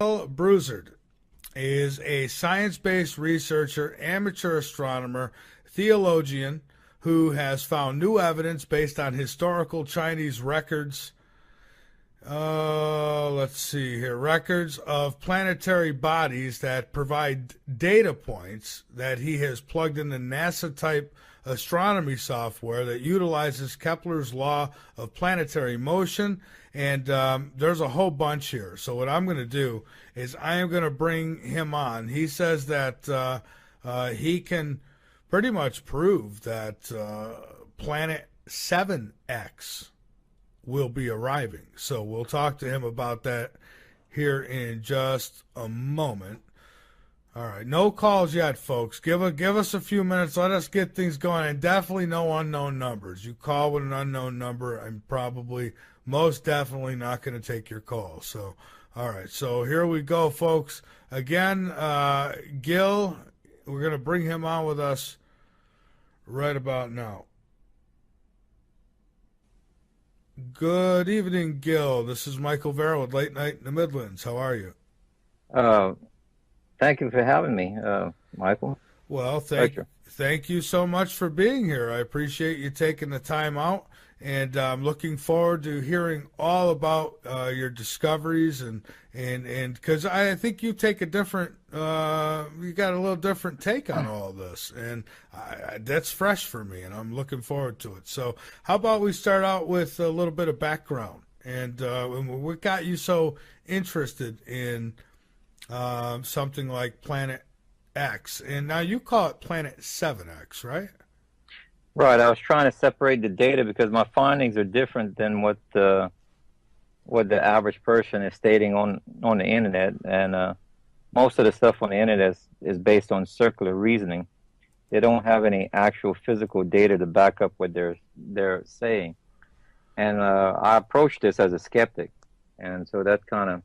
Bill Bruzard is a science-based researcher, amateur astronomer, theologian who has found new evidence based on historical Chinese records. Let's see here. Records of planetary bodies that provide data points that he has plugged into NASA-type astronomy software that utilizes Kepler's law of planetary motion. And there's a whole bunch here. So what I'm going to do is I am going to bring him on. He says that he can pretty much prove that Planet 7X will be arriving. So we'll talk to him about that here in just a moment. All right, no calls yet, folks. Give us a few minutes. Let us get things going, and definitely no unknown numbers. You call with an unknown number, I'm probably most definitely not going to take your call. So, all right, so here we go, folks. Again, Gil, we're going to bring him on with us right about now. Good evening, Gil. This is Michael Vera with Late Night in the Midlands. How are you? Thank you for having me, Michael. Well, thank you so much for being here. I appreciate you taking the time out, and I'm looking forward to hearing all about your discoveries and because I think you take a different, you got a little different take on all this, and that's fresh for me, and I'm looking forward to it. So how about we start out with a little bit of background, and what got you so interested in something like Planet X, and now you call it Planet 7X, right? Right. I was trying to separate the data because my findings are different than what the average person is stating on the internet, and most of the stuff on the internet is based on circular reasoning. They don't have any actual physical data to back up what they're saying, and I approached this as a skeptic, and so that kind of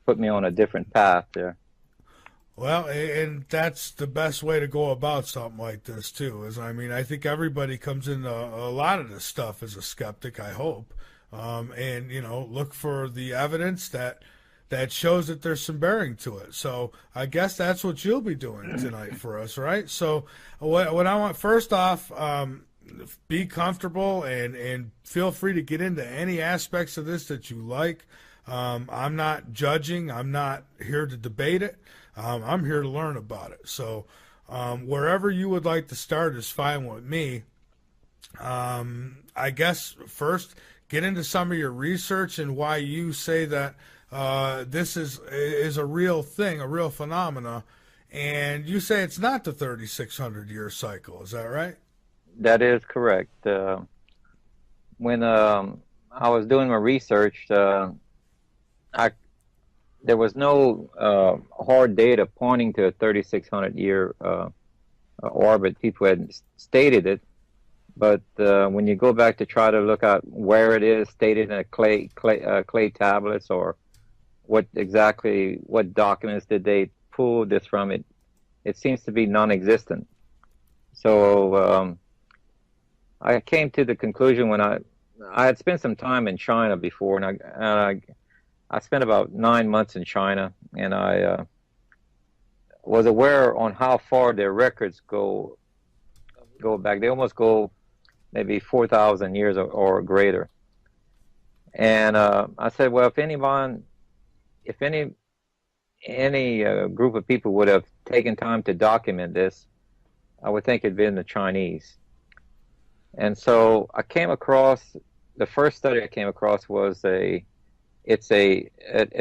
put me on a different path there. Well, and that's the best way to go about something like this, too. I think everybody comes into a lot of this stuff as a skeptic, I hope, and, look for the evidence that shows that there's some bearing to it. So I guess that's what you'll be doing tonight for us, right? So what I want, first off, be comfortable and feel free to get into any aspects of this that you like. I'm not judging. I'm not here to debate it. I'm here to learn about it. So wherever you would like to start is fine with me. I guess first get into some of your research and why you say that this is a real thing, a real phenomena. And you say it's not the 3,600-year cycle. Is that right? That is correct. When I was doing my research, there was no hard data pointing to a 3,600-year orbit. People had stated it, but when you go back to try to look at where it is stated in a clay tablets, or what documents did they pull this from, it seems to be non-existent. So I came to the conclusion when I had spent some time in China before, and I spent about 9 months in China, and I was aware on how far their records go back. They almost go maybe 4,000 years or greater. And I said, well, if any group of people would have taken time to document this, I would think it'd been the Chinese. And so I came across, the first study I came across was it's a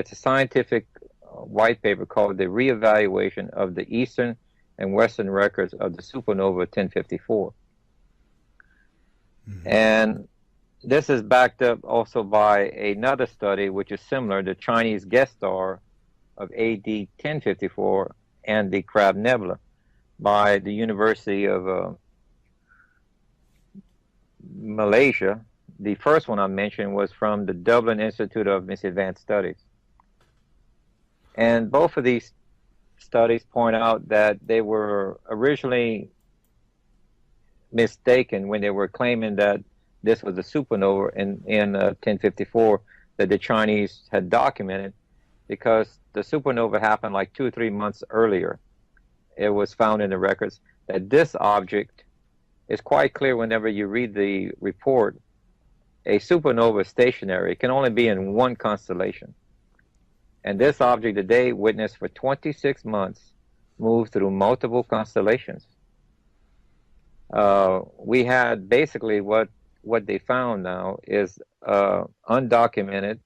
scientific white paper called The Reevaluation of the Eastern and Western Records of the Supernova 1054. Mm-hmm. And this is backed up also by another study which is similar, the Chinese guest star of AD 1054 and the Crab Nebula by the University of Malaysia. The first one I mentioned was from the Dublin Institute of Advanced Studies. And both of these studies point out that they were originally mistaken when they were claiming that this was a supernova in 1054 that the Chinese had documented, because the supernova happened like 2 or 3 months earlier. It was found in the records that this object is quite clear whenever you read the report. A supernova is stationary. It can only be in one constellation. And this object today witnessed for 26 months moved through multiple constellations. We had basically what they found now is undocumented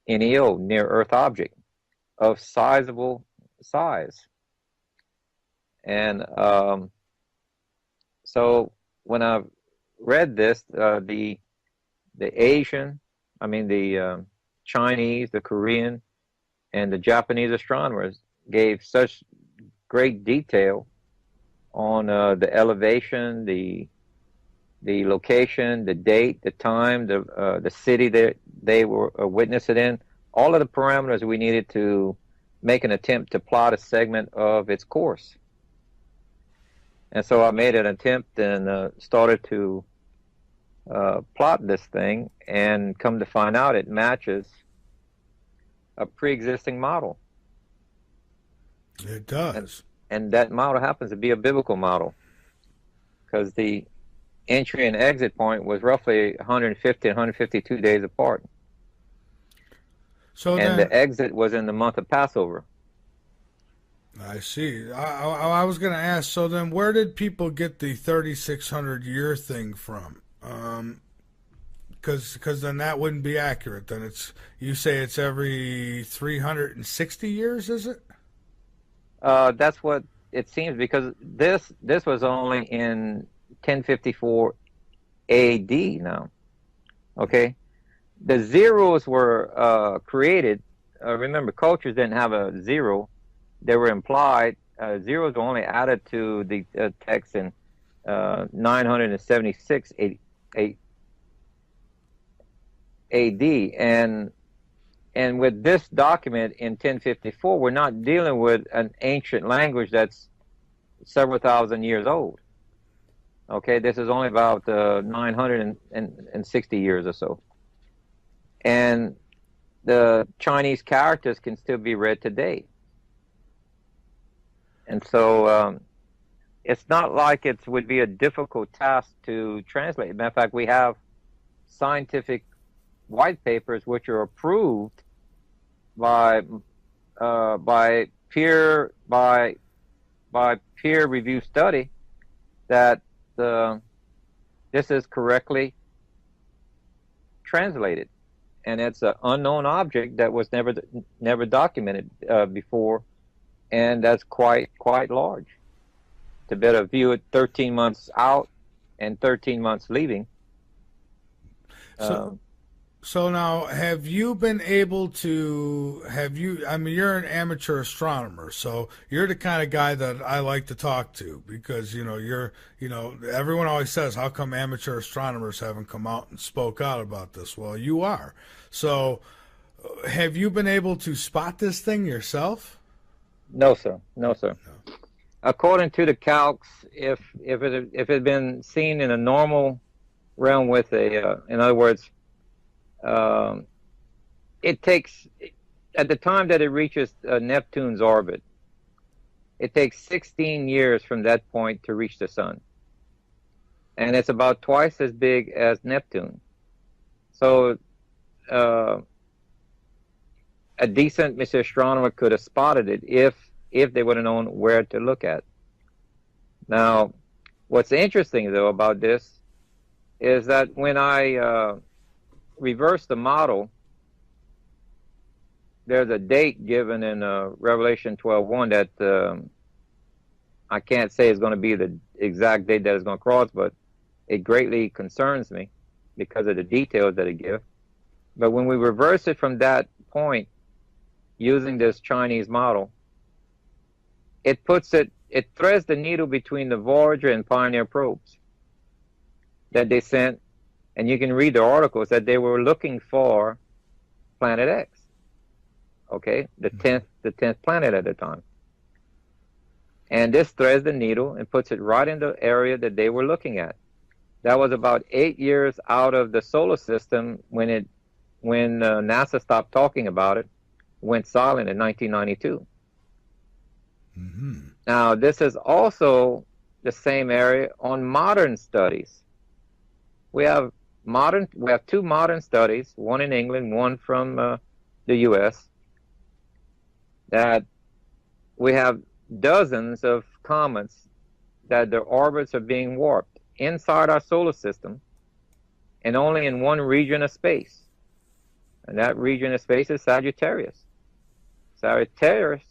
NEO, near Earth object, of sizable size. And so when I read this, the Asian, the Chinese, the Korean, and the Japanese astronomers gave such great detail on the elevation, the location, the date, the time, the city that they were witnessed it in, all of the parameters we needed to make an attempt to plot a segment of its course. And so I made an attempt and started to plot this thing, and come to find out it matches a pre-existing model. It does. And that model happens to be a biblical model, because the entry and exit point was roughly 150 and 152 days apart. So and the exit was in the month of Passover. I see. I was going to ask, so then where did people get the 3,600 year thing from? Because then that wouldn't be accurate. Then you say it's every 360 years, is it? That's what it seems, because this was only in 1054 AD now. Okay, the zeros were created. Remember, cultures didn't have a zero; they were implied. Zeros were only added to the text in 976 AD, and with this document in 1054, we're not dealing with an ancient language that's several thousand years old. Okay, this is only about 960 years or so. And the Chinese characters can still be read today. And so it's not like it would be a difficult task to translate. Matter of fact, we have scientific white papers which are approved by peer review study that this is correctly translated, and it's an unknown object that was never documented before, and that's quite large to be able to view it 13 months out and 13 months leaving. So now, have you been able to, you're an amateur astronomer, so you're the kind of guy that I like to talk to, because, everyone always says, how come amateur astronomers haven't come out and spoke out about this? Well, you are. So have you been able to spot this thing yourself? No, sir. No. According to the calcs, if it had been seen in a normal realm with in other words, it takes, at the time that it reaches Neptune's orbit, it takes 16 years from that point to reach the sun. And it's about twice as big as Neptune. So a decent Mr. Astronomer could have spotted it if they would have known where to look at. Now, what's interesting, though, about this is that when I reverse the model, there's a date given in Revelation 12:1 that I can't say is going to be the exact date that it's going to cross, but it greatly concerns me because of the details that it gives. But when we reverse it from that point using this Chinese model, it threads the needle between the Voyager and Pioneer probes that they sent. And you can read the articles that they were looking for Planet X, okay, the 10th planet at the time. And this threads the needle and puts it right in the area that they were looking at. That was about 8 years out of the solar system when NASA stopped talking about it, went silent in 1992. Mm-hmm. Now, this is also the same area on modern studies. We have two modern studies, one in England, one from the U.S., that we have dozens of comets that their orbits are being warped inside our solar system and only in one region of space. And that region of space is Sagittarius. Sagittarius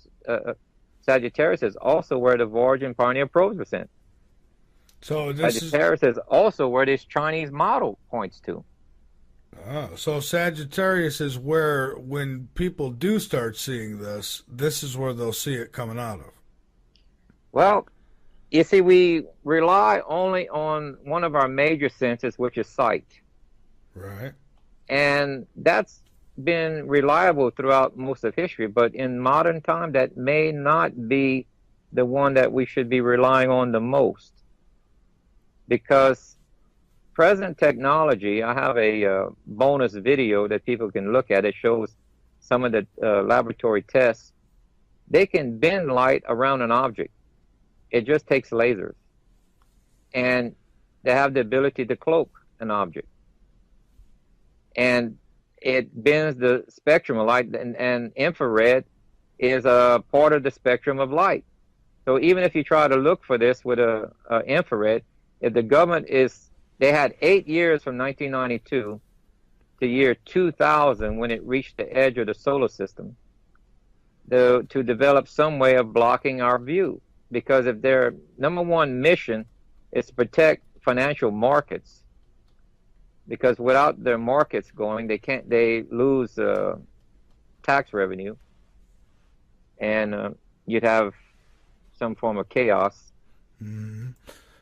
is also where the Voyager and Pioneer probes were sent. So Sagittarius is also where this Chinese model points to. So Sagittarius is where, when people do start seeing this, this is where they'll see it coming out of. Well, you see, we rely only on one of our major senses, which is sight. Right. And that's been reliable throughout most of history, but in modern time, that may not be the one that we should be relying on the most. Because present technology, I have a bonus video that people can look at. It shows some of the laboratory tests. They can bend light around an object. It just takes lasers. And they have the ability to cloak an object. And it bends the spectrum of light, and infrared is a part of the spectrum of light. So even if you try to look for this with a infrared, if the government they had 8 years from 1992 to year 2000 when it reached the edge of the solar system to develop some way of blocking our view. Because if their number one mission is to protect financial markets, because without their markets going, they lose tax revenue, and you'd have some form of chaos. Mm-hmm.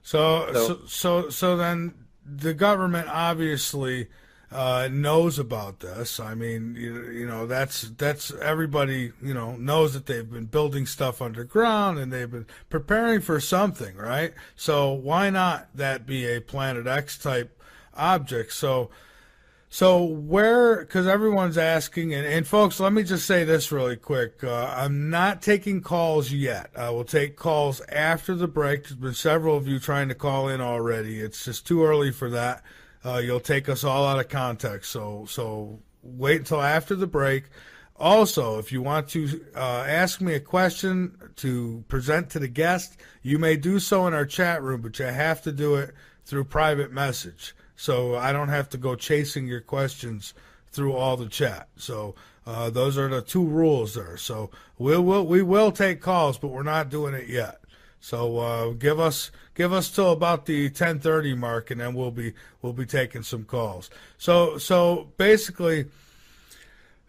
So then the government obviously knows about this. I mean, you know, that's everybody, you know, knows that they've been building stuff underground and they've been preparing for something, right? So why not that be a Planet X type object? So where, because everyone's asking, and folks, let me just say this really quick. I'm not taking calls yet. I will take calls after the break. There's been several of you trying to call in already. It's just too early for that. You'll take us all out of context. So wait until after the break. Also, if you want to ask me a question to present to the guest, you may do so in our chat room, but you have to do it through private message. So I don't have to go chasing your questions through all the chat. So those are the two rules there. So we will take calls, but we're not doing it yet. So give us till about the 10:30 mark, and then we'll be taking some calls. So basically,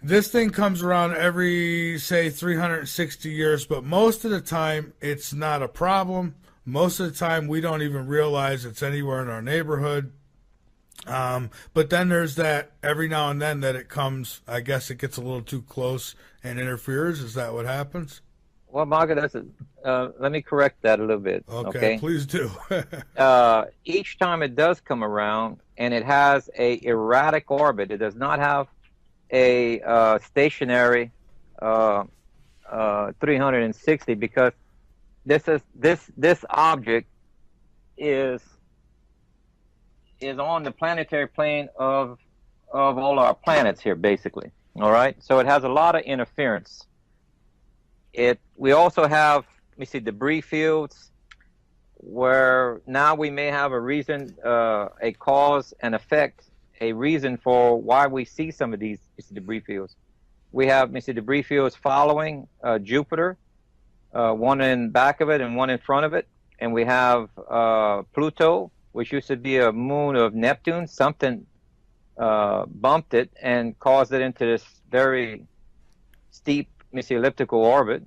this thing comes around every, say, 360 years, but most of the time it's not a problem. Most of the time we don't even realize it's anywhere in our neighborhood. But then there's that every now and then that it comes, I guess it gets a little too close and interferes. Is that what happens? Well, Margaret, let me correct that a little bit. Okay? Please do. Each time it does come around and it has a erratic orbit, it does not have a stationary 360, because this object is on the planetary plane of all our planets here, basically. All right, so it has a lot of interference. We also have, let me see, debris fields, where now we may have a reason, a cause and effect, a reason for why we see some of these debris fields. We have, let me see, debris fields following Jupiter, one in back of it and one in front of it, and we have Pluto, which used to be a moon of Neptune. Something bumped it and caused it into this very steep, elliptical orbit.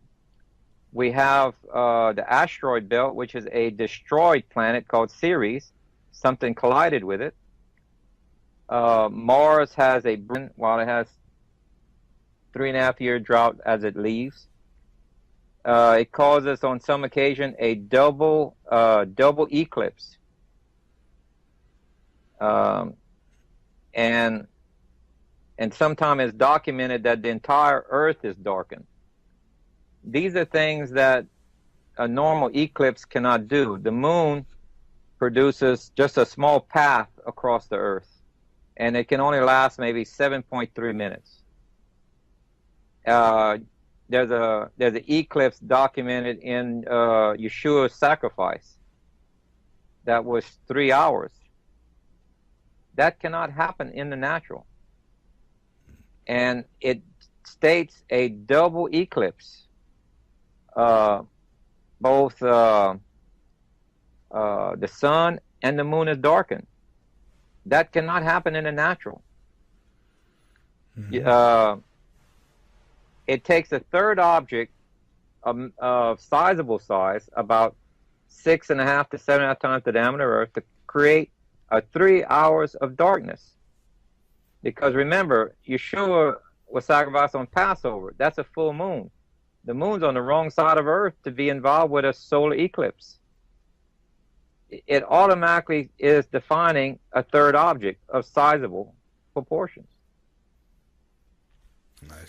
We have the asteroid belt, which is a destroyed planet called Ceres. Something collided with it. Mars has while it has 3.5-year drought as it leaves. It causes, on some occasion, a double eclipse. And And sometimes it's documented that the entire Earth is darkened. These are things that a normal eclipse cannot do. The moon produces just a small path across the Earth, and it can only last maybe 7.3 minutes. There's an eclipse documented in Yeshua's sacrifice that was 3 hours. That cannot happen in the natural. And it states a double eclipse. Both the sun and the moon is darkened. That cannot happen in the natural. Mm-hmm. It takes a third object of sizable size, about 6.5 to 7.5 times the diameter of Earth, to create 3 hours of darkness. Because remember, Yeshua was sacrificed on Passover. That's a full moon. The moon's on the wrong side of Earth to be involved with a solar eclipse. It automatically is defining a third object of sizable proportions.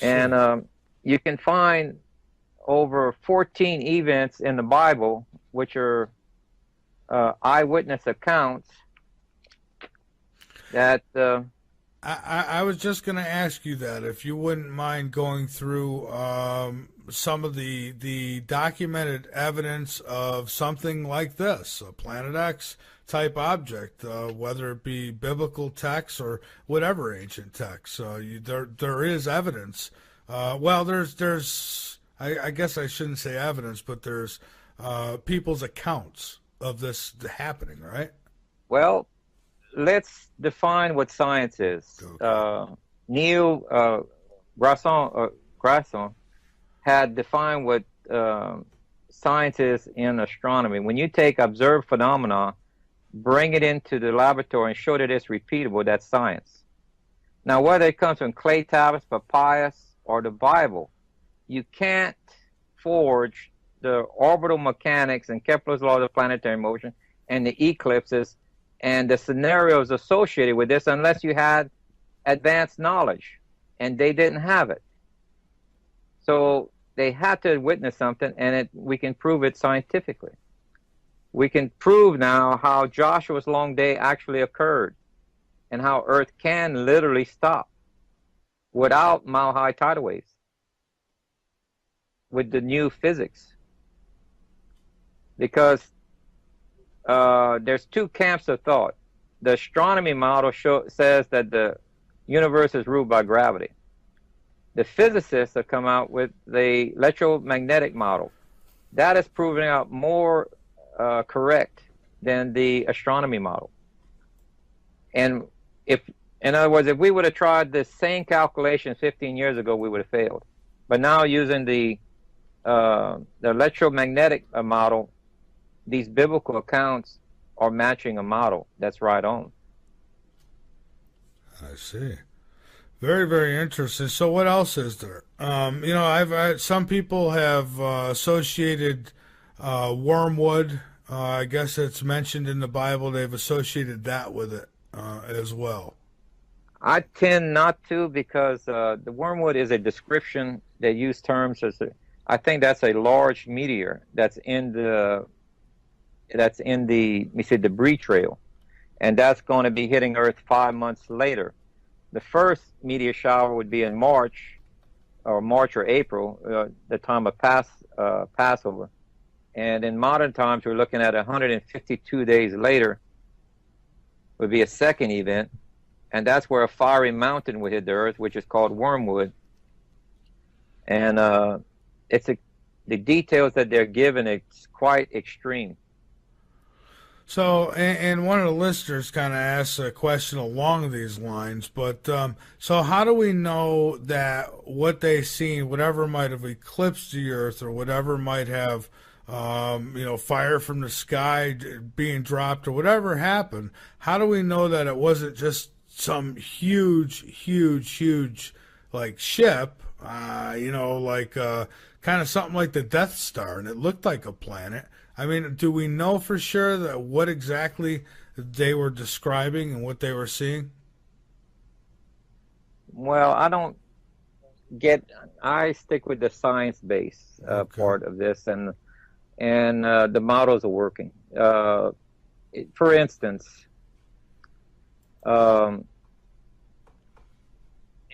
And you can find over 14 events in the Bible, which are eyewitness accounts that... I was just going to ask you that, if you wouldn't mind going through some of the documented evidence of something like this, a Planet X type object, whether it be biblical text or whatever ancient text. There is evidence. I guess I shouldn't say evidence, but there's people's accounts of this happening, right? Well, let's define what science is. Okay. Neil Grasson had defined what science is in astronomy. When you take observed phenomena, bring it into the laboratory and show that it's repeatable, that's science. Now, whether it comes from clay tablets, papyrus, or the Bible, you can't forge the orbital mechanics and Kepler's law of planetary motion and the eclipses and the scenarios associated with this unless you had advanced knowledge, and they didn't have it. So they had to witness something, and we can prove it scientifically. We can prove now how Joshua's long day actually occurred and how Earth can literally stop without mile-high tidal waves with the new physics. Because there's two camps of thought. The astronomy model says that the universe is ruled by gravity. The physicists have come out with the electromagnetic model. That is proving out more correct than the astronomy model. And in other words, if we would have tried the same calculation 15 years ago, we would have failed. But now using the electromagnetic model, these biblical accounts are matching a model that's right on. I see. Very, very interesting. So what else is there? Some people have associated wormwood. I guess it's mentioned in the Bible. They've associated that with it as well. I tend not to, because the wormwood is a description. They use terms as I think that's a large meteor that's in the debris trail, and that's going to be hitting Earth 5 months later. The first meteor shower would be in March or April, the time of Passover. And in modern times, we're looking at 152 days later would be a second event, and that's where a fiery mountain would hit the Earth, which is called wormwood. And the details that they're given, it's quite extreme. So, and one of the listeners kind of asked a question along these lines, but so how do we know that what they've seen, whatever might have eclipsed the Earth or whatever might have, fire from the sky being dropped or whatever happened, how do we know that it wasn't just some huge like ship, kind of something like the Death Star, and it looked like a planet? I mean, do we know for sure that what exactly they were describing and what they were seeing? Well, I don't get. I stick with the science base Okay. part of this, and the models are working. For instance, um,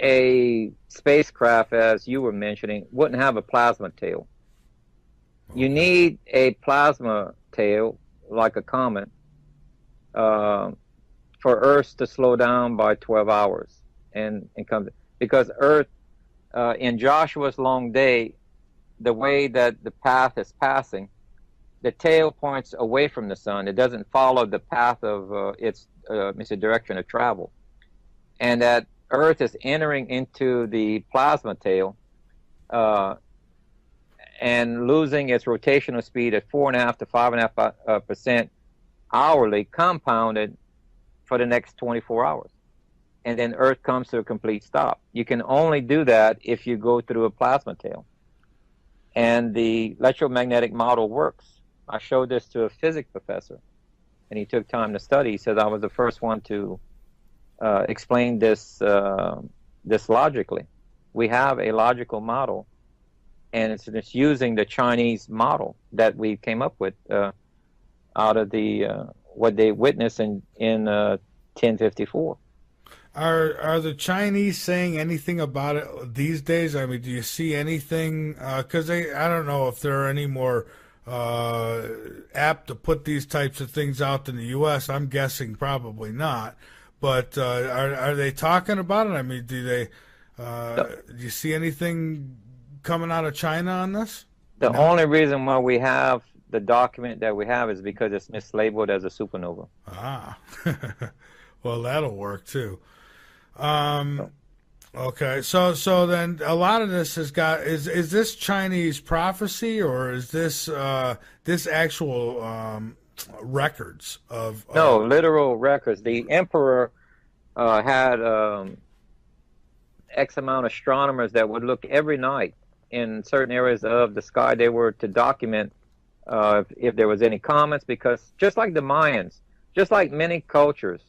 a spacecraft, as you were mentioning, wouldn't have a plasma tail. You Okay. need a plasma tail, like a comet, uh, for Earth to slow down by 12 hours and come, because Earth, in Joshua's long day, the way that the path is passing, the tail points away from the sun. It doesn't follow the path of its direction of travel, and that Earth is entering into the plasma tail, uh, and losing its rotational speed at 4.5 to 5.5% hourly, compounded for the next 24 hours. And then Earth comes to a complete stop. You can only do that if you go through a plasma tail. And the electromagnetic model works. I showed this to a physics professor, and he took time to study. He said I was the first one to explain this logically. We have a logical model, and it's using the Chinese model that we came up with out of the what they witnessed in 1054. Are the Chinese saying anything about it these days? I mean, do you see anything? Because I don't know if they're any more uh, apt to put these types of things out than the U.S. I'm guessing probably not. But are they talking about it? I mean, do you see anything coming out of China on this? The No. only reason why we have the document that we have is because it's mislabeled as a supernova. Ah, well, that'll work too. Um, So, Okay, so then a lot of this has got is this Chinese prophecy or is this actual records of no, literal records. The emperor had X amount of astronomers that would look every night in certain areas of the sky. They were to document if there was any comments, because just like the Mayans, just like many cultures,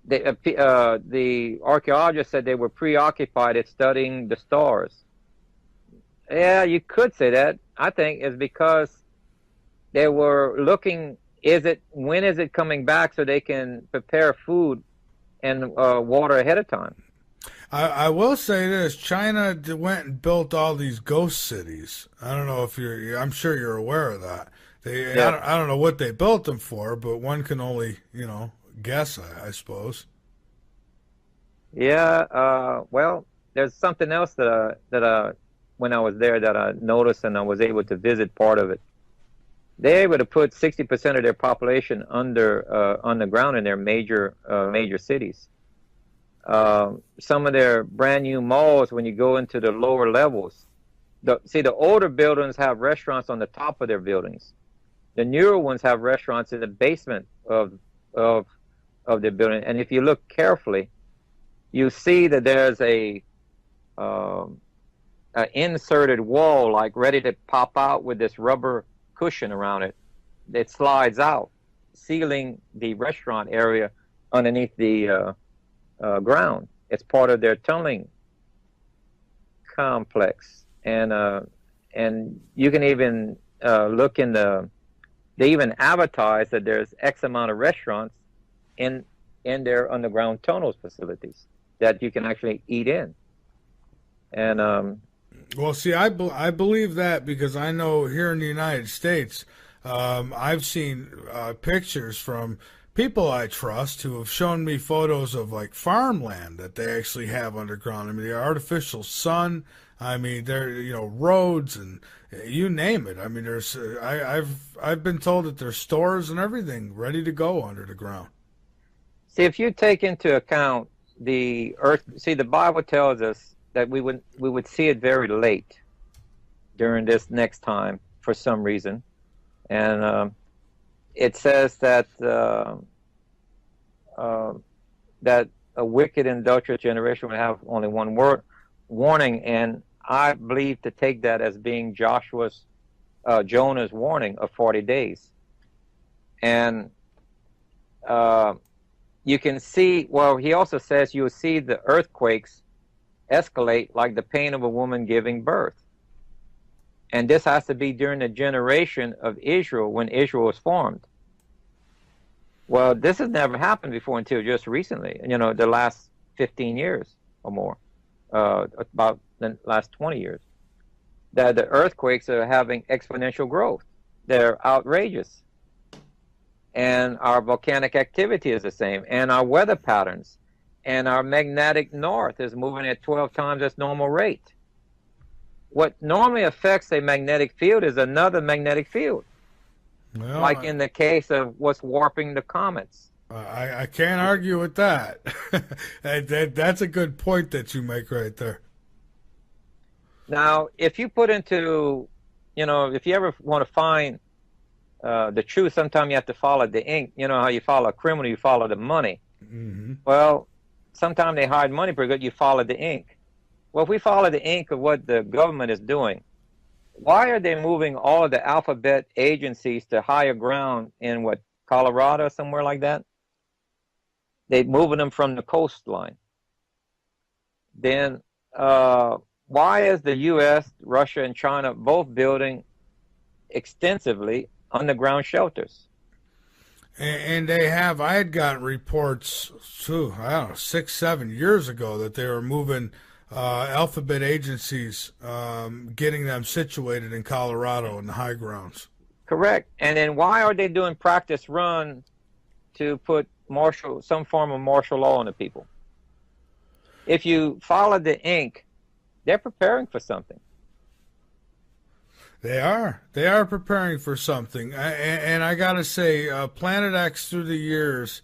the archaeologists said they were preoccupied at studying the stars. Yeah, you could say that. I think it's because they were looking, when is it coming back so they can prepare food and water ahead of time. I will say this: China went and built all these ghost cities. I don't know if I'm sure you're aware of that. Yeah. I don't know what they built them for, but one can only guess, I suppose. Yeah, well, there's something else when I was there that I noticed, and I was able to visit part of it. They're able to put 60% of their population underground in their major cities. Some of their brand new malls, when you go into the lower levels, the older buildings have restaurants on the top of their buildings. The newer ones have restaurants in the basement of their building. And if you look carefully, you see that there's a inserted wall, like ready to pop out, with this rubber cushion around it. It slides out, sealing the restaurant area underneath the ground. It's part of their tunneling complex, and you can even look in the. They even advertise that there's X amount of restaurants in their underground tunnels facilities that you can actually eat in. And Well, see, I believe that because I know here in the United States, I've seen pictures from people I trust who have shown me photos of like farmland that they actually have underground. I mean, the artificial sun. I mean, there roads and you name it. I mean, there's I've been told that there's stores and everything ready to go under the ground. see, if you take into account the earth, see, the Bible tells us that we would see it very late during this next time for some reason, and it says that that a wicked and adulterous generation would have only one word warning, and I believe to take that as being Jonah's warning of 40 days. And you can see, well, he also says you'll see the earthquakes escalate like the pain of a woman giving birth. And this has to be during the generation of Israel, when Israel was formed. Well, this has never happened before until just recently, the last 15 years or more, about the last 20 years, that the earthquakes are having exponential growth. They're outrageous. And our volcanic activity is the same, and our weather patterns, and our magnetic north is moving at 12 times its normal rate. What normally affects a magnetic field is another magnetic field. Well, like in the case of what's warping the comets. I can't argue with that. That's a good point that you make right there. Now, if you put into, if you ever want to find the truth, sometimes you have to follow the ink. You know how you follow a criminal, you follow the money. Mm-hmm. Well, sometimes they hide money pretty good, you follow the ink. Well, if we follow the ink of what the government is doing, why are they moving all of the alphabet agencies to higher ground in Colorado, somewhere like that? They're moving them from the coastline. Then why is the U.S., Russia, and China both building extensively underground shelters? And they have, I had gotten reports, I don't know, 6-7 years ago that they were moving alphabet agencies, getting them situated in Colorado in the high grounds. Correct. And then why are they doing practice run to put some form of martial law on the people? If you follow the ink, they're preparing for something. They are preparing for something. And I got to say, Planet X through the years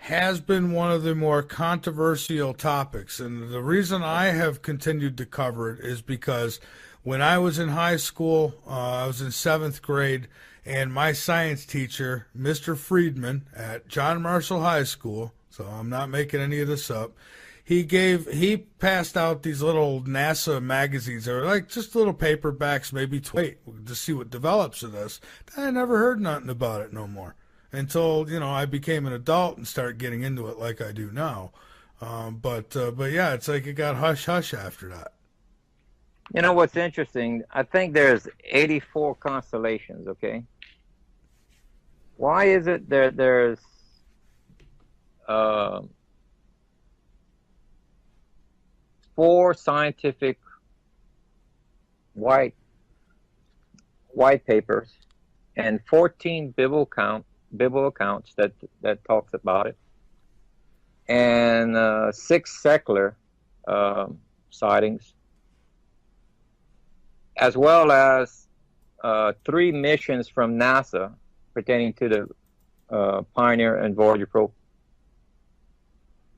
has been one of the more controversial topics. And the reason I have continued to cover it is because when I was in high school, I was in 7th grade, and my science teacher, Mr. Friedman at John Marshall High School, so I'm not making any of this up, he passed out these little NASA magazines. They were like just little paperbacks, maybe to see what develops of this. I never heard nothing about it no more until I became an adult and started getting into it like I do now. But yeah, it's like it got hush hush after that. You know what's interesting? I think there's 84 constellations. Okay, why is it there's 4 scientific white papers and 14 biblical accounts that talks about it, and 6 secular sightings, as well as 3 missions from NASA pertaining to the Pioneer and Voyager probe,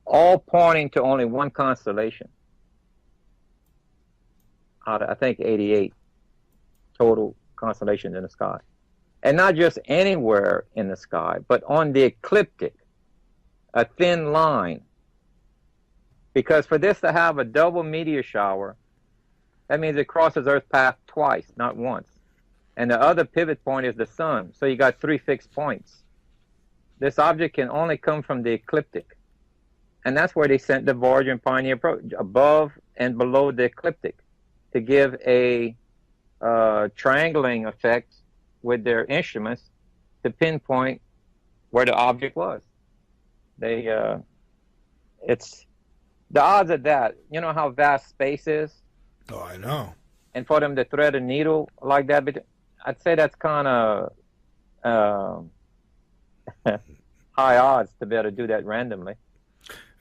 all pointing to only one constellation out of, I think, 88 total constellations in the sky. And not just anywhere in the sky, but on the ecliptic, a thin line. Because for this to have a double meteor shower, that means it crosses Earth's path twice, not once. And the other pivot point is the sun. So you got 3 fixed points. This object can only come from the ecliptic. And that's where they sent the Voyager and Pioneer probe, above and below the ecliptic, to give a triangling effect with their instruments to pinpoint where the object was. It's the odds of that. You know how vast space is? Oh, I know. And for them to thread a needle like that, but I'd say that's kind of high odds to be able to do that randomly.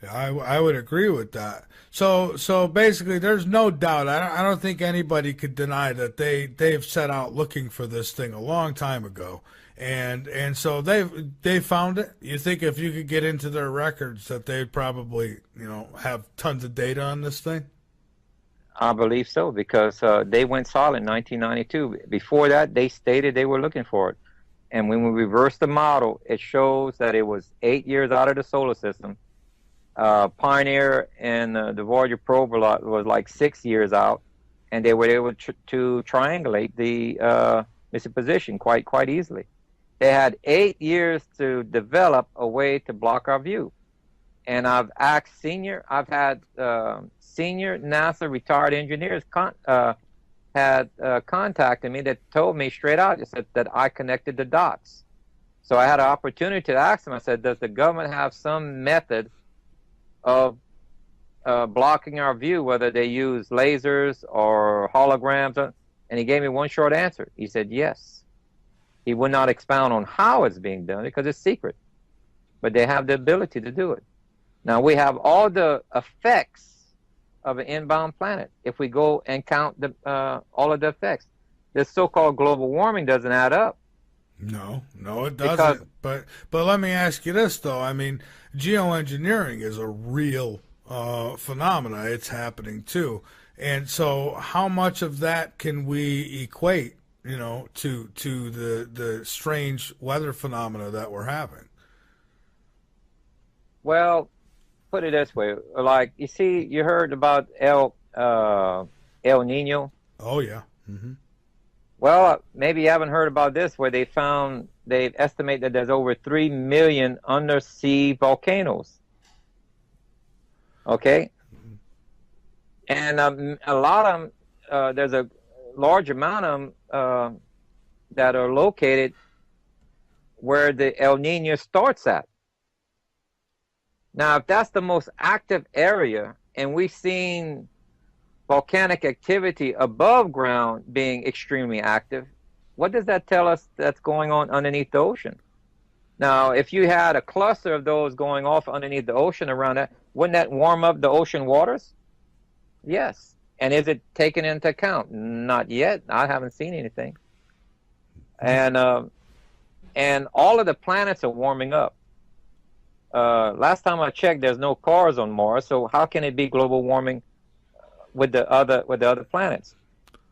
Yeah, I would agree with that. So basically, there's no doubt. I don't think anybody could deny that they've set out looking for this thing a long time ago, and so they found it. You think if you could get into their records that they'd probably have tons of data on this thing? I believe so, because they went silent in 1992. Before that, they stated they were looking for it, and when we reverse the model, it shows that it was 8 years out of the solar system. Pioneer and the Voyager probe was like 6 years out, and they were able to triangulate the missing position quite easily. They had 8 years to develop a way to block our view. And I've had senior NASA retired engineers contacted me that told me straight out, just that I connected the dots. So I had an opportunity to ask them. I said, does the government have some method of blocking our view, whether they use lasers or holograms? And he gave me one short answer. He said yes. He would not expound on how it's being done because it's secret, but they have the ability to do it. Now, we have all the effects of an inbound planet if we go and count all of the effects. This so-called global warming doesn't add up. No, it doesn't. But let me ask you this, though. I mean, geoengineering is a real phenomena. It's happening, too. And so how much of that can we equate, to the strange weather phenomena that we're having? Well, put it this way, like you heard about El Nino. Oh yeah. Mm-hmm. Well, maybe you haven't heard about this, where they estimate that there's over 3 million undersea volcanoes. Okay, and a lot of them, there's a large amount of them that are located where the El Nino starts at. Now, if that's the most active area, and we've seen volcanic activity above ground being extremely active, what does that tell us that's going on underneath the ocean? Now, if you had a cluster of those going off underneath the ocean around that, wouldn't that warm up the ocean waters? Yes. And is it taken into account? Not yet. I haven't seen anything. And all of the planets are warming up. Last time I checked, there's no cars on Mars, so how can it be global warming with the other planets?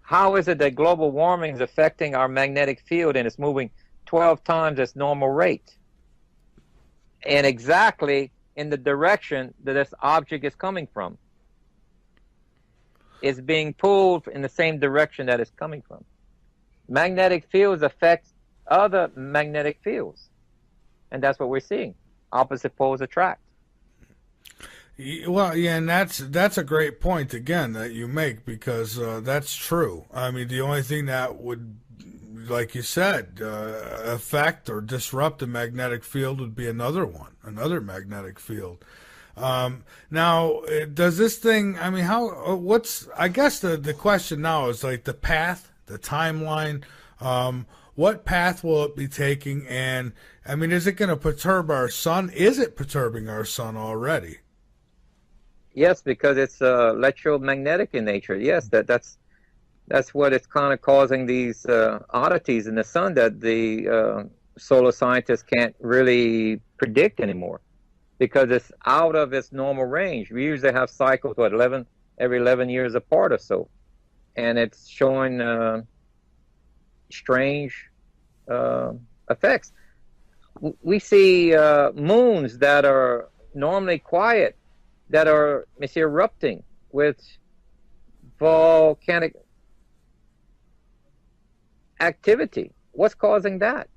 How is it that global warming is affecting our magnetic field and it's moving 12 times its normal rate, and exactly in the direction that this object is coming from? It's being pulled in the same direction that it's coming from. Magnetic fields affect other magnetic fields, and that's what we're seeing. Opposite poles attract. Well, yeah, and that's a great point again that you make, because that's true. I mean, the only thing that would, like you said, affect or disrupt a magnetic field would be another magnetic field. Now, does this thing? I mean, I guess the question now is like the path, the timeline. What path will it be taking? And I mean, is it going to perturb our sun? Is it perturbing our sun already? Yes, because it's electromagnetic in nature. Yes, that's what it's kind of causing these oddities in the sun that the solar scientists can't really predict anymore, because it's out of its normal range. We usually have cycles, every 11 years apart or so, and it's showing strange effects. We see moons that are normally quiet that are erupting with volcanic activity. What's causing that?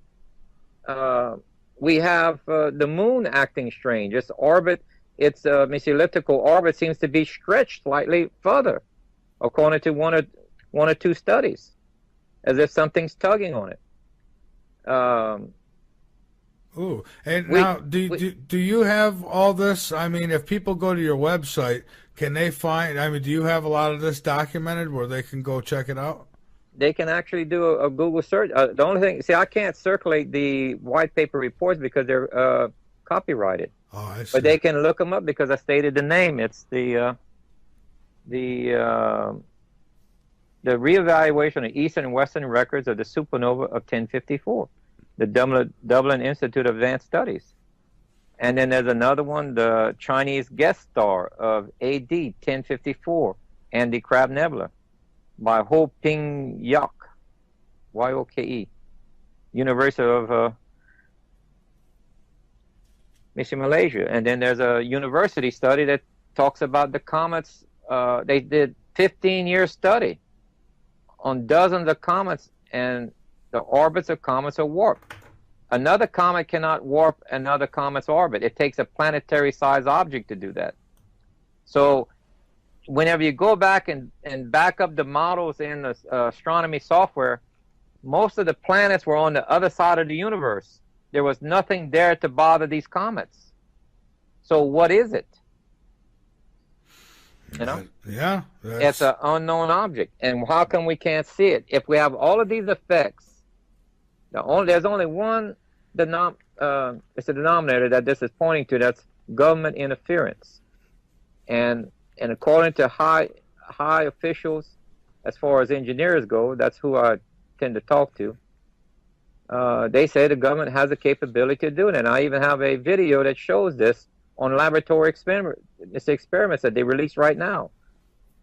We have the moon acting strange. Its orbit, its elliptical orbit seems to be stretched slightly further, according to one or two studies, as if something's tugging on it. Ooh, and now, do you have all this? I mean, if people go to your website, can they find? I mean, do you have a lot of this documented where they can go check it out? They can actually do a Google search. The only thing, see, I can't circulate the white paper reports because they're copyrighted. Oh, I see. But they can look them up because I stated the name. It's the reevaluation of Eastern and Western records of the supernova of 1054, the Dublin Institute of Advanced Studies. And then there's another one, the Chinese guest star of AD 1054, and the Crab Nebula by Ho Ping Yok, Yoke, University of Malaysia. And then there's a university study that talks about the comets. They did 15-year study on dozens of comets, and the orbits of comets are warped. Another comet cannot warp another comet's orbit. It takes a planetary-sized object to do that. So whenever you go back and back up the models in the astronomy software, most of the planets were on the other side of the universe. There was nothing there to bother these comets. So what is it? You know? Yeah. It's an unknown object. And how come we can't see it? If we have all of these effects, there's only one it's a denominator that this is pointing to, that's government interference. And according to high officials, as far as engineers go, that's who I tend to talk to, they say the government has the capability to do it. And I even have a video that shows this on laboratory experiments that they release right now.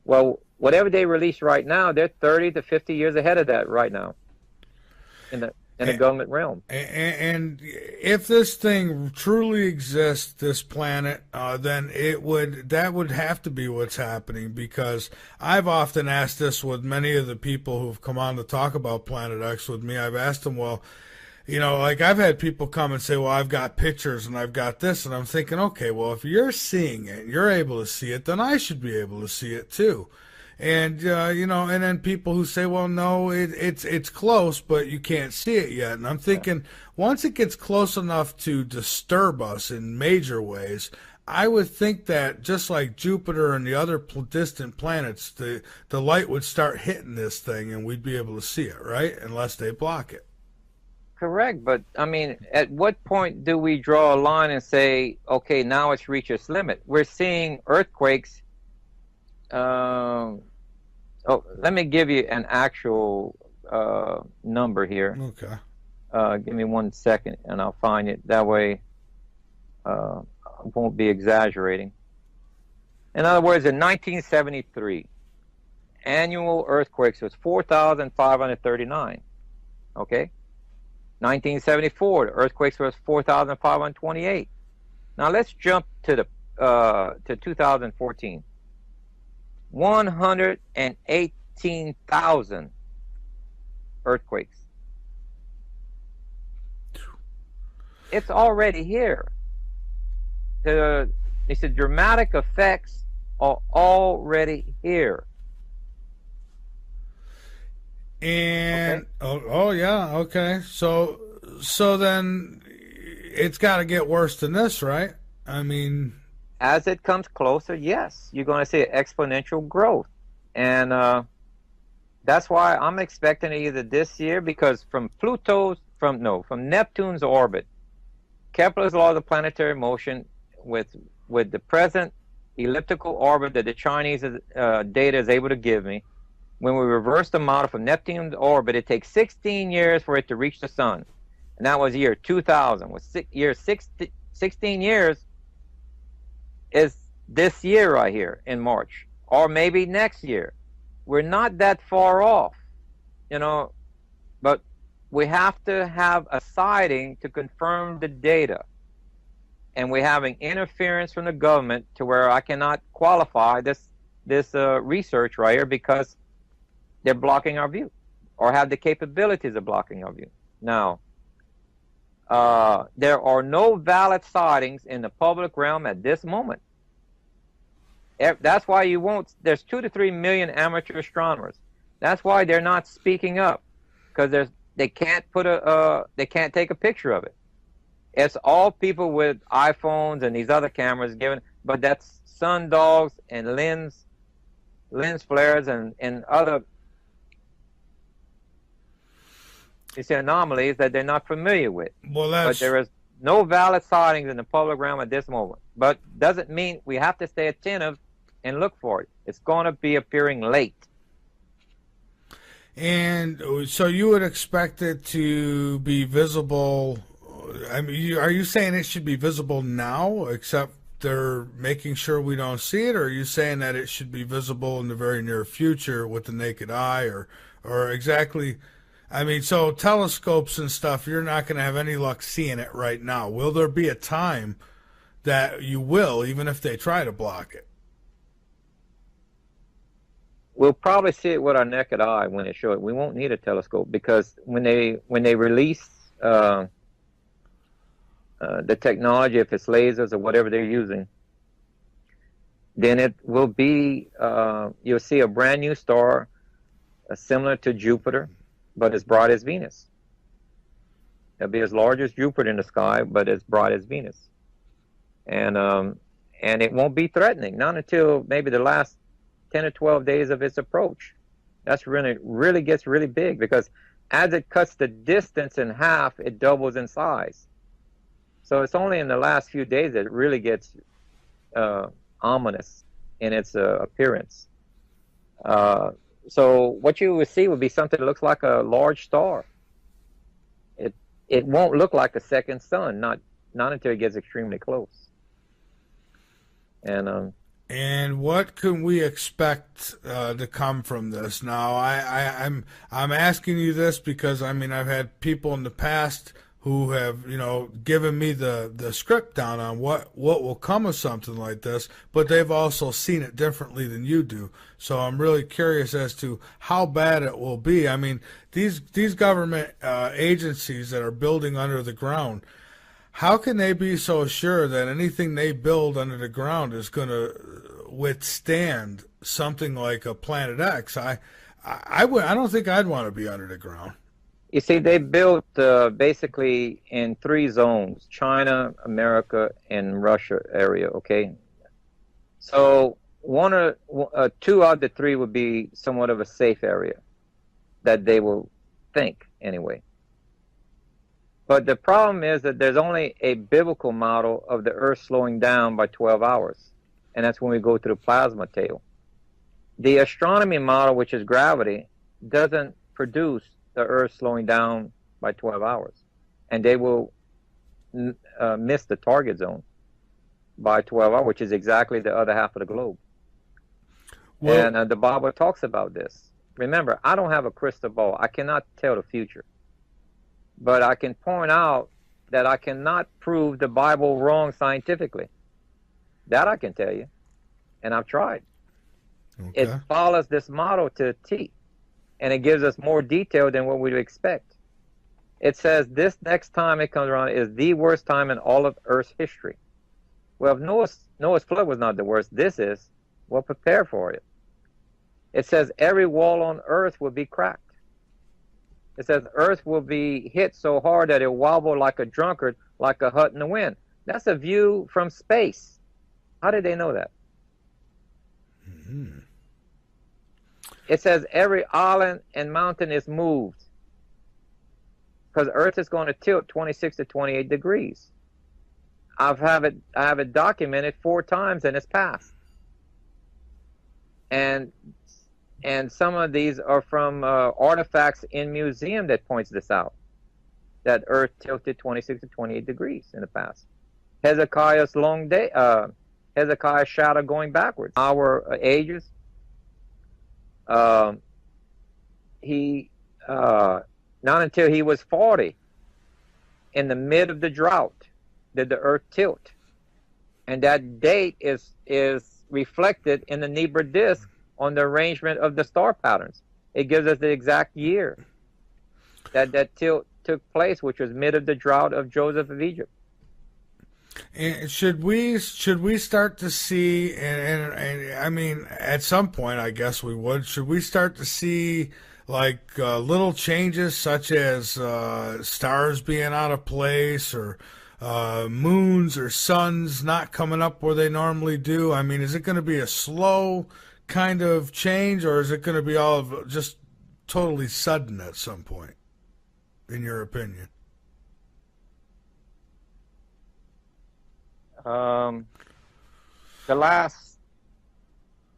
Well, whatever they release right now, they're 30 to 50 years ahead of that right now in the government realm. And if this thing truly exists, this planet, then that would have to be what's happening, because I've often asked this with many of the people who've come on to talk about Planet X with me. I've asked them, well, you know, like I've had people come and say, well, I've got pictures and I've got this, and I'm thinking, okay, well, if you're seeing it, you're able to see it, then I should be able to see it too. And, you know, and then people who say, well, no, it's close, but you can't see it yet. And I'm thinking, once it gets close enough to disturb us in major ways, I would think that just like Jupiter and the other distant planets, the light would start hitting this thing and we'd be able to see it, right? Unless they block it. Correct. But, I mean, at what point do we draw a line and say, okay, now it's reached its limit? We're seeing earthquakes. Let me give you an actual number here. Okay. Give me 1 second, and I'll find it. That way, I won't be exaggerating. In other words, in 1973, annual earthquakes was 4,539. Okay. 1974, the earthquakes was 4,528. Now let's jump to 2014. 118,000 earthquakes. It's already here. It's the dramatic effects are already here. And oh yeah, okay. So then it's got to get worse than this, right? I mean, as it comes closer, yes, you're going to see exponential growth. And that's why I'm expecting it either this year, because from Neptune's orbit, Kepler's law of the planetary motion, with the present elliptical orbit that the Chinese data is able to give me, when we reverse the model from Neptune's orbit, it takes 16 years for it to reach the sun. And that was year 2000. With 16 years is this year right here in March, or maybe next year. We're not that far off, you know, but we have to have a sighting to confirm the data. And we're having interference from the government to where I cannot qualify this research right here, because they're blocking our view, or have the capabilities of blocking our view. Now, there are no valid sightings in the public realm at this moment. That's why there's 2 to 3 million amateur astronomers. That's why they're not speaking up, because they can't take a picture of it. It's all people with iPhones and these other cameras but that's sun dogs and lens flares and other anomalies that they're not familiar with. But there is no valid sightings in the public realm at this moment. But doesn't mean we have to stay attentive and look for it. It's going to be appearing late. And so you would expect it to be visible. I mean, are you saying it should be visible now, except they're making sure we don't see it? Or are you saying that it should be visible in the very near future with the naked eye, or exactly? I mean, so telescopes and stuff, you're not going to have any luck seeing it right now. Will there be a time that you will, even if they try to block it? We'll probably see it with our naked eye when it shows it. We won't need a telescope, because when they release the technology, if it's lasers or whatever they're using, then it will be, you'll see a brand new star similar to Jupiter, but as bright as Venus. It'll be as large as Jupiter in the sky, but as bright as Venus. And it won't be threatening, not until maybe the last 10 or 12 days of its approach. That's really gets really big, because as it cuts the distance in half, it doubles in size. So it's only in the last few days that it really gets ominous in its appearance. So what you would see would be something that looks like a large star. It won't look like a second sun, not until it gets extremely close. And what can we expect to come from this? Now, I'm asking you this because I mean I've had people in the past who have given me the script down on what will come of something like this, but they've also seen it differently than you do. So I'm really curious as to how bad it will be. I mean, these government agencies that are building under the ground, how can they be so sure that anything they build under the ground is going to withstand something like a Planet X? I don't think I'd want to be under the ground. You see, they built basically in 3 zones: China, America, and Russia area. Okay, so 2 out of the 3 would be somewhat of a safe area, that they will think anyway. But the problem is that there's only a biblical model of the Earth slowing down by 12 hours, and that's when we go to the plasma tail. The astronomy model, which is gravity, doesn't produce the Earth slowing down by 12 hours, and they will miss the target zone by 12 hours, which is exactly the other half of the globe. Well, and the Bible talks about this. Remember, I don't have a crystal ball. I cannot tell the future. But I can point out that I cannot prove the Bible wrong scientifically. That I can tell you. And I've tried. Okay. It follows this model to a T. And it gives us more detail than what we'd expect. It says this next time it comes around is the worst time in all of Earth's history. Well, if Noah's flood was not the worst, this is. Well, prepare for it. It says every wall on Earth will be cracked. It says Earth will be hit so hard that it wobble like a drunkard, like a hut in the wind. That's a view from space. How did they know that? Mm-hmm. It says every island and mountain is moved, because Earth is going to tilt 26 to 28 degrees. I have it documented 4 times in its past. And some of these are from artifacts in museum that points this out, that Earth tilted 26 to 28 degrees in the past. Hezekiah's Hezekiah's shadow going backwards. Our ages. He not until he was 40, in the mid of the drought, did the Earth tilt, and that date is reflected in the Nibiru disk on the arrangement of the star patterns. It gives us the exact year that tilt took place, which was mid of the drought of Joseph of Egypt. And should we start to see, and I mean, at some point, I guess we would, should we start to see like little changes such as stars being out of place, or moons or suns not coming up where they normally do? I mean, is it going to be a slow kind of change, or is it going to be all of just totally sudden at some point, in your opinion?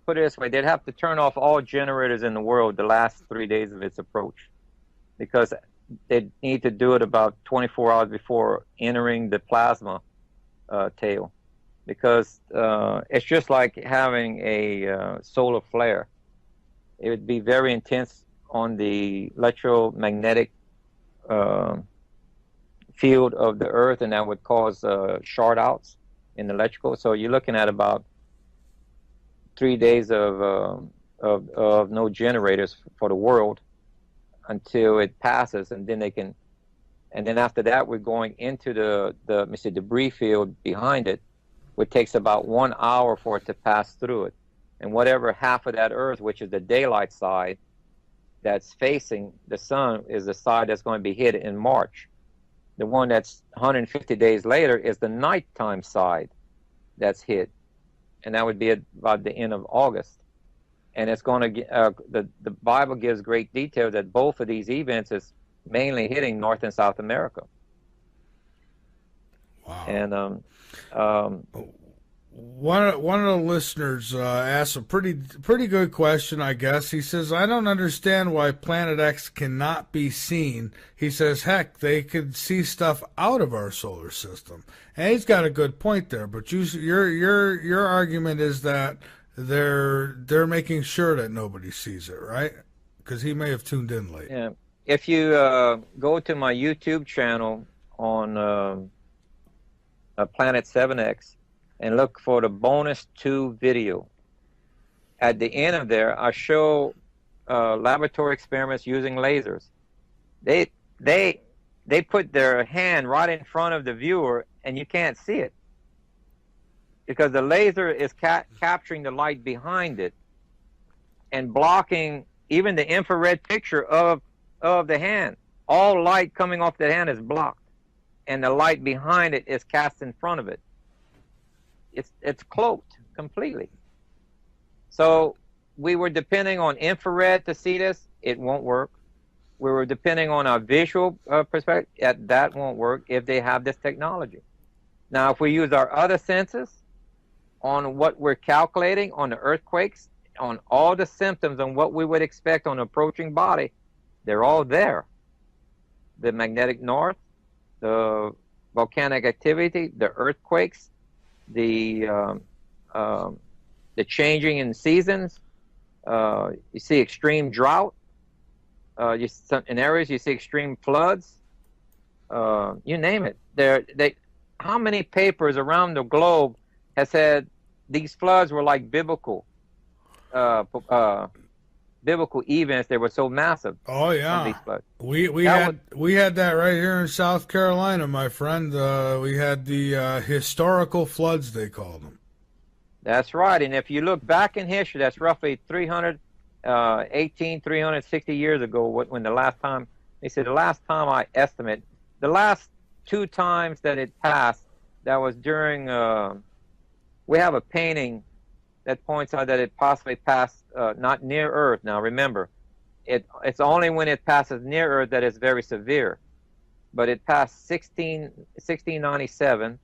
Put it this way, they'd have to turn off all generators in the world the last 3 days of its approach, because they need to do it about 24 hours before entering the plasma tail, because it's just like having a solar flare. It would be very intense on the electromagnetic field of the Earth, and that would cause short outs in the electrical. So you're looking at about 3 days of no generators for the world until it passes, and then they can And then after that, we're going into the let me see, debris field behind it, which takes about 1 hour for it to pass through it. And whatever half of that Earth, which is the daylight side, that's facing the sun, is the side that's going to be hit in March. The one that's 150 days later is the nighttime side that's hit, and that would be at about the end of August. And it's going to the Bible gives great detail that both of these events is mainly hitting North and South America. Wow. And one of the listeners asked a pretty good question, I guess. He says, "I don't understand why Planet X cannot be seen." He says, "Heck, they could see stuff out of our solar system." And he's got a good point there. But your argument is that they're making sure that nobody sees it, right? Because he may have tuned in late. yeah, if you go to my YouTube channel on Planet 7X. And look for the bonus 2 video. At the end of there, I show laboratory experiments using lasers. They put their hand right in front of the viewer, and you can't see it because the laser is capturing the light behind it and blocking even the infrared picture of the hand. All light coming off the hand is blocked, and the light behind it is cast in front of it. It's cloaked completely. So we were depending on infrared to see this. It won't work. We were depending on our visual perspective. That won't work if they have this technology. Now, if we use our other senses on what we're calculating on the earthquakes, on all the symptoms and what we would expect on an approaching body, they're all there. The magnetic north, the volcanic activity, the earthquakes, the changing in seasons. You see extreme drought. In areas you see extreme floods. You name it. How many papers around the globe has said these floods were like biblical events? They were so massive. Oh yeah, these floods. We had that right here in South Carolina, my friend. We had the historical floods, they called them. That's right. And if you look back in history, that's roughly 360 years ago. When the last time they said the last time I estimate the last 2 times that it passed, that was during. We have a painting that points out that it possibly passed not near Earth. Now remember, it's only when it passes near Earth that it's very severe. But it passed 1697,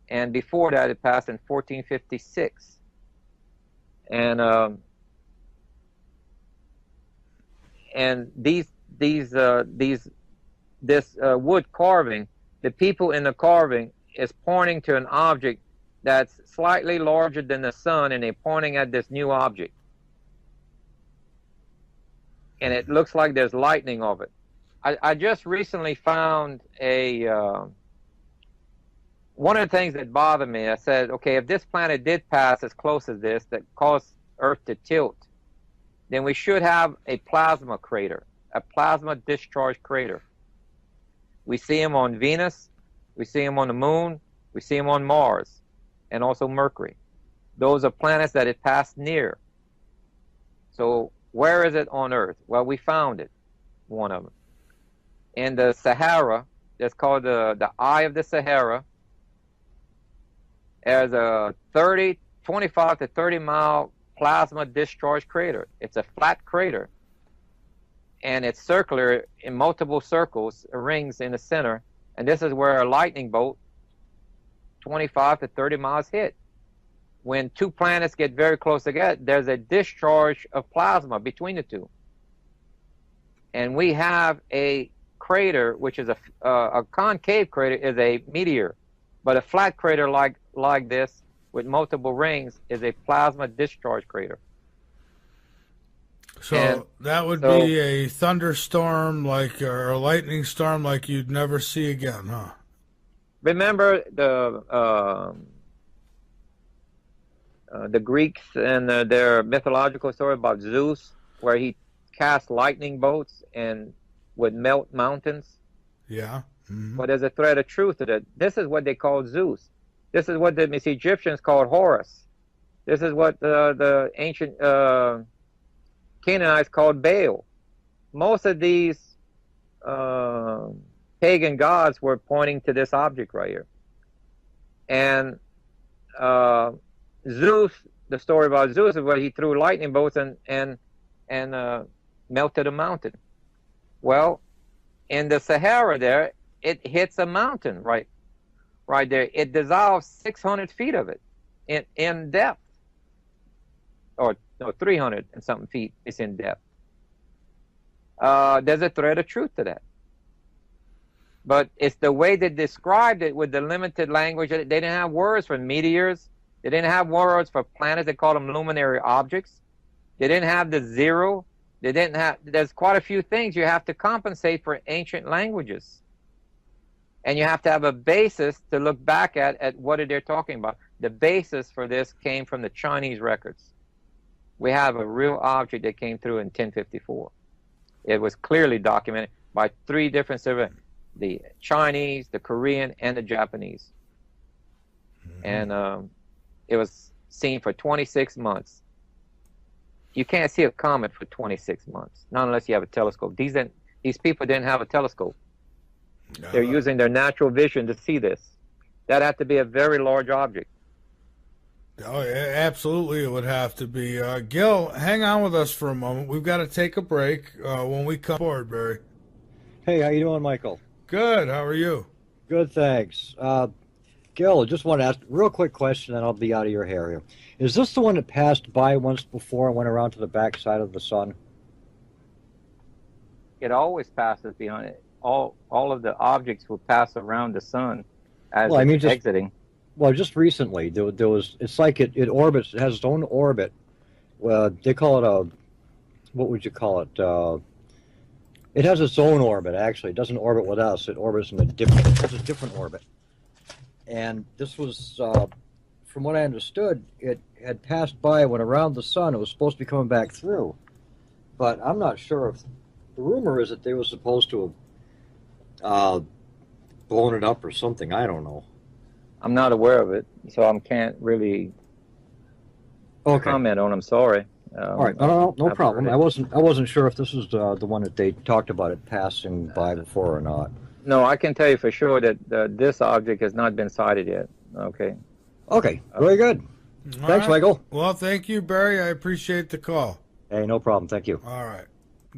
and before that it passed in 1456. And this wood carving, the people in the carving is pointing to an object that's slightly larger than the sun, and they're pointing at this new object. And it looks like there's lightning of it. I just recently found one of the things that bothered me. I said, okay, if this planet did pass as close as this, that caused Earth to tilt, then we should have a plasma crater, a plasma discharge crater. We see them on Venus, we see them on the Moon, we see them on Mars, and also Mercury. Those are planets that it passed near. So where is it on Earth? Well, we found it, one of them. In the Sahara, that's called the Eye of the Sahara. There's a 25 to 30 mile plasma discharge crater. It's a flat crater, and it's circular in multiple circles, rings in the center, and this is where a lightning bolt 25 to 30 miles hit. When 2 planets get very close together, there's a discharge of plasma between the 2, and we have a crater, which is a concave crater, is a meteor, but a flat crater like this with multiple rings is a plasma discharge crater. So that would be a thunderstorm, or a lightning storm, like you'd never see again, huh? Remember the Greeks and their mythological story about Zeus, where he cast lightning bolts and would melt mountains? Yeah. Mm-hmm. But there's a thread of truth to that. This is what they called Zeus. This is what the Egyptians called Horus. This is what the ancient Canaanites called Baal. Most of these pagan gods were pointing to this object right here. And Zeus, the story about Zeus is where he threw lightning bolts and melted a mountain. Well, in the Sahara there, it hits a mountain right there. It dissolves 600 feet of it in depth. Or no, 300 and something feet is in depth. There's a thread of truth to that. But it's the way they described it with the limited language. They didn't have words for meteors. They didn't have words for planets. They called them luminary objects. They didn't have the zero. They didn't have, there's quite a few things you have to compensate for ancient languages. And you have to have a basis to look back at what they're talking about. The basis for this came from the Chinese records. We have a real object that came through in 1054. It was clearly documented by 3 different civilizations, the Chinese, the Korean, and the Japanese. Mm-hmm. And it was seen for 26 months. You can't see a comet for 26 months, not unless you have a telescope. These people didn't have a telescope. They're using their natural vision to see this. That had to be a very large object. Oh, yeah, absolutely it would have to be. Gil, hang on with us for a moment. We've got to take a break when we come aboard, Barry. Hey, how you doing, Michael? Good. How are you? Good, thanks. Gil, just want to ask a real quick question, and I'll be out of your hair here. Is this the one that passed by once before and went around to the backside of the sun? It always passes behind it. All of the objects will pass around the sun as it's exiting. Well, just recently, there was. It's like it orbits. It has its own orbit. Well, they call it a. What would you call it? It has its own orbit. Actually, it doesn't orbit with us. It orbits in a different. It has a different orbit. And this was, from what I understood, it had passed by, went around the sun. It was supposed to be coming back through, but I'm not sure if. The rumor is that they were supposed to have blown it up or something. I don't know. I'm not aware of it, so I can't really comment on. I'm sorry. All right, no problem. I wasn't sure if this was the one that they talked about it passing by before or not. No, I can tell you for sure that this object has not been sighted yet. Okay. Okay, very good. Thanks, Michael. Well, thank you, Barry. I appreciate the call. Hey, no problem. Thank you. All right.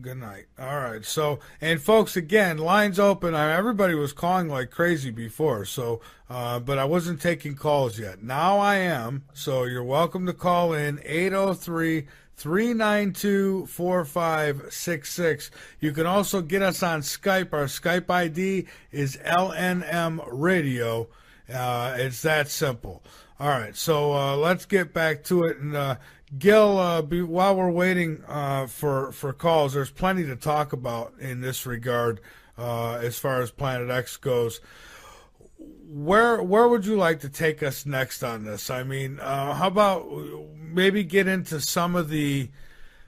Good night. All right. So, and folks, again, lines open. Everybody was calling like crazy before, so, but I wasn't taking calls yet. Now I am. So you're welcome to call in 803-392-4566. You can also get us on Skype. Our Skype ID is LNM Radio. It's that simple. All right. So let's get back to it. And Gil, while we're waiting for calls, there's plenty to talk about in this regard as far as Planet X goes. Where would you like to take us next on this? I mean, how about maybe get into some of the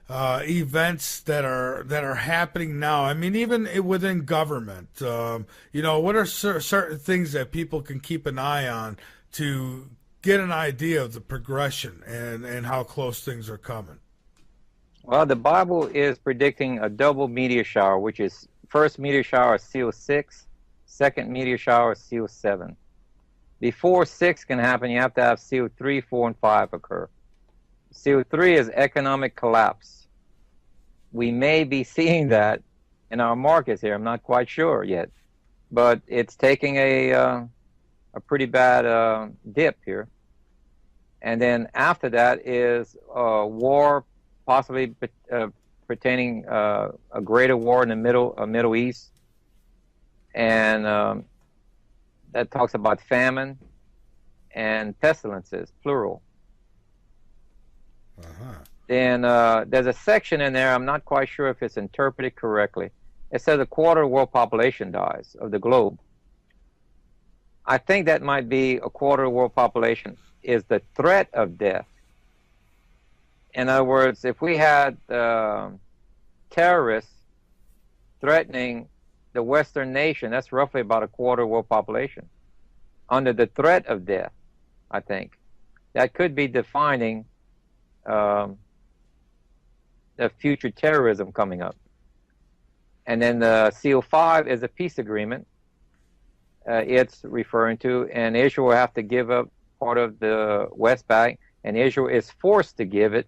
events that are happening now? I mean, even within government, what are certain things that people can keep an eye on to get an idea of the progression and how close things are coming? Well, the Bible is predicting a double meteor shower, which is first meteor shower is Seal 6, second meteor shower is Seal 7. Before 6 can happen, you have to have Seal 3, 4, and 5 occur. Seal 3 is economic collapse. We may be seeing that in our markets here. I'm not quite sure yet, but it's taking a pretty bad dip here. And then after that is war, possibly pertaining a greater war in the Middle East. And that talks about famine and pestilences, plural. Uh-huh. Then there's a section in there, I'm not quite sure if it's interpreted correctly. It says a quarter of the world population dies of the globe. I think that might be a quarter of the world population is the threat of death. In other words, if we had terrorists threatening the Western nation, that's roughly about a quarter of the world population, under the threat of death, I think. That could be defining the future terrorism coming up. And then the CO5 is a peace agreement. It's referring to, and Israel will have to give up part of the West Bank, and Israel is forced to give it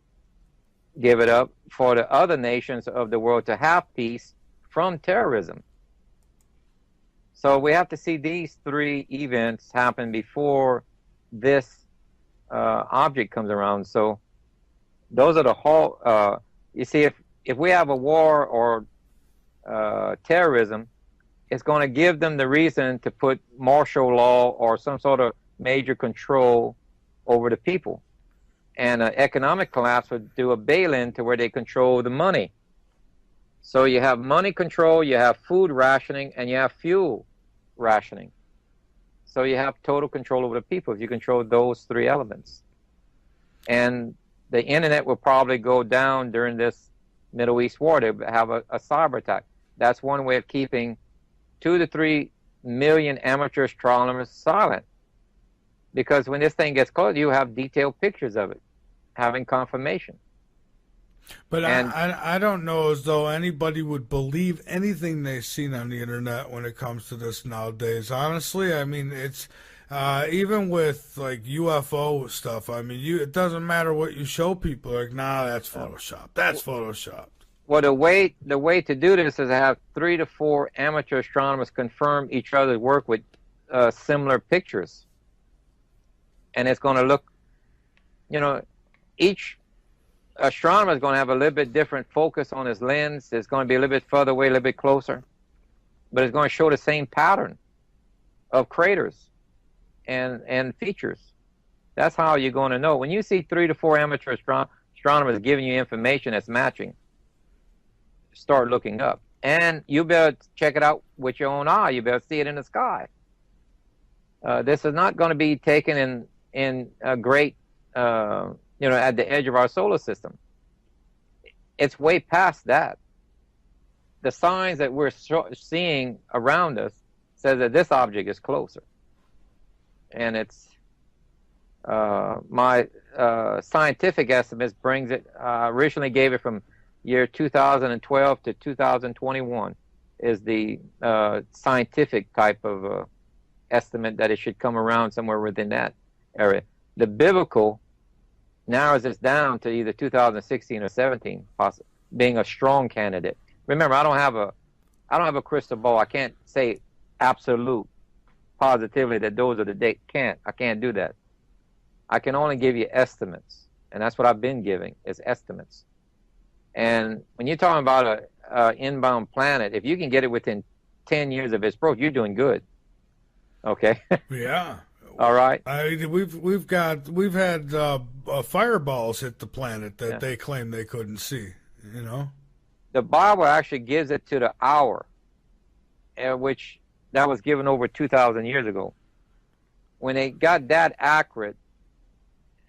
up for the other nations of the world to have peace from terrorism. So we have to see these three events happen before this object comes around. So those are the whole. You see, if we have a war or terrorism, it's going to give them the reason to put martial law or some sort of major control over the people. And an economic collapse would do a bail-in to where they control the money. So you have money control, you have food rationing, and you have fuel rationing. So you have total control over the people if you control those three elements. And the internet will probably go down during this Middle East war. They have a cyber attack. That's one way of keeping 2 to 3 million amateur astronomers silent. Because when this thing gets close, you have detailed pictures of it, having confirmation. But I don't know as though anybody would believe anything they've seen on the internet when it comes to this nowadays. Honestly, I mean, it's even with like UFO stuff. I mean, it doesn't matter what you show people. Like, nah, that's Photoshop. That's Photoshopped. Well, the way to do this is to have 3 to 4 amateur astronomers confirm each other's work with similar pictures. And it's going to look, each astronomer is going to have a little bit different focus on his lens. It's going to be a little bit further away, a little bit closer. But it's going to show the same pattern of craters and features. That's how you're going to know. When you see 3 to 4 amateur astronomers giving you information that's matching, start looking up. And you better check it out with your own eye. You better see it in the sky. This is not going to be taken in a great, at the edge of our solar system. It's way past that. The signs that we're seeing around us says that this object is closer. And it's my scientific estimates brings it. Originally gave it from year 2012 to 2021 is the scientific type of estimate that it should come around somewhere within that area. The biblical narrows this down to either 2016 or 17, possibly being a strong candidate. Remember, I don't have a crystal ball. I can't say absolute positively that those are the dates. I can't do that. I can only give you estimates, and that's what I've been giving is estimates. And when you're talking about a inbound planet, if you can get it within 10 years of its growth, you're doing good. Okay. Yeah. All right. We've had fireballs hit the planet that they claim they couldn't see. The Bible actually gives it to the hour, which that was given over 2,000 years ago. When they got that accurate,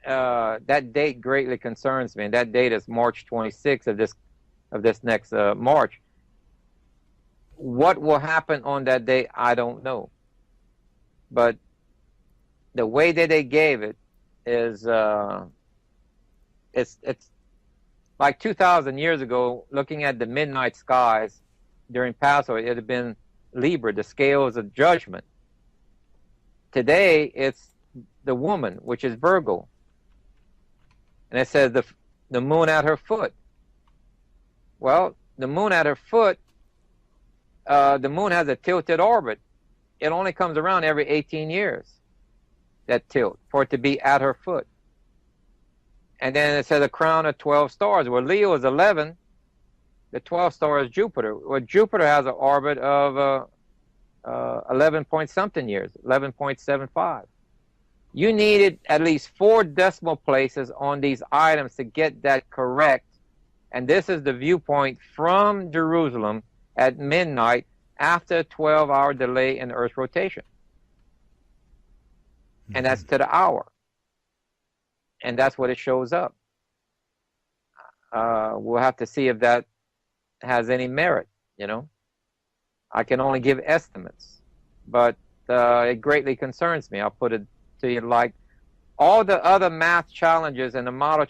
that date greatly concerns me, and that date is March 26th of this next March. What will happen on that day, I don't know. But the way that they gave it is it's like 2,000 years ago, looking at the midnight skies during Passover, it had been Libra, the scales of judgment. Today, it's the woman, which is Virgo. And it says the moon at her foot. Well, the moon at her foot, the moon has a tilted orbit. It only comes around every 18 years, that tilt, for it to be at her foot. And then it says a crown of 12 stars. Well, Leo is 11. The 12th star is Jupiter. Well, Jupiter has an orbit of 11 point something years, 11.75. You needed at least 4 decimal places on these items to get that correct. And this is the viewpoint from Jerusalem at midnight after a 12-hour delay in Earth's rotation. And that's to the hour. And that's what it shows up. We'll have to see if that has any merit, I can only give estimates, but it greatly concerns me. I'll put it to you like all the other math challenges and the model.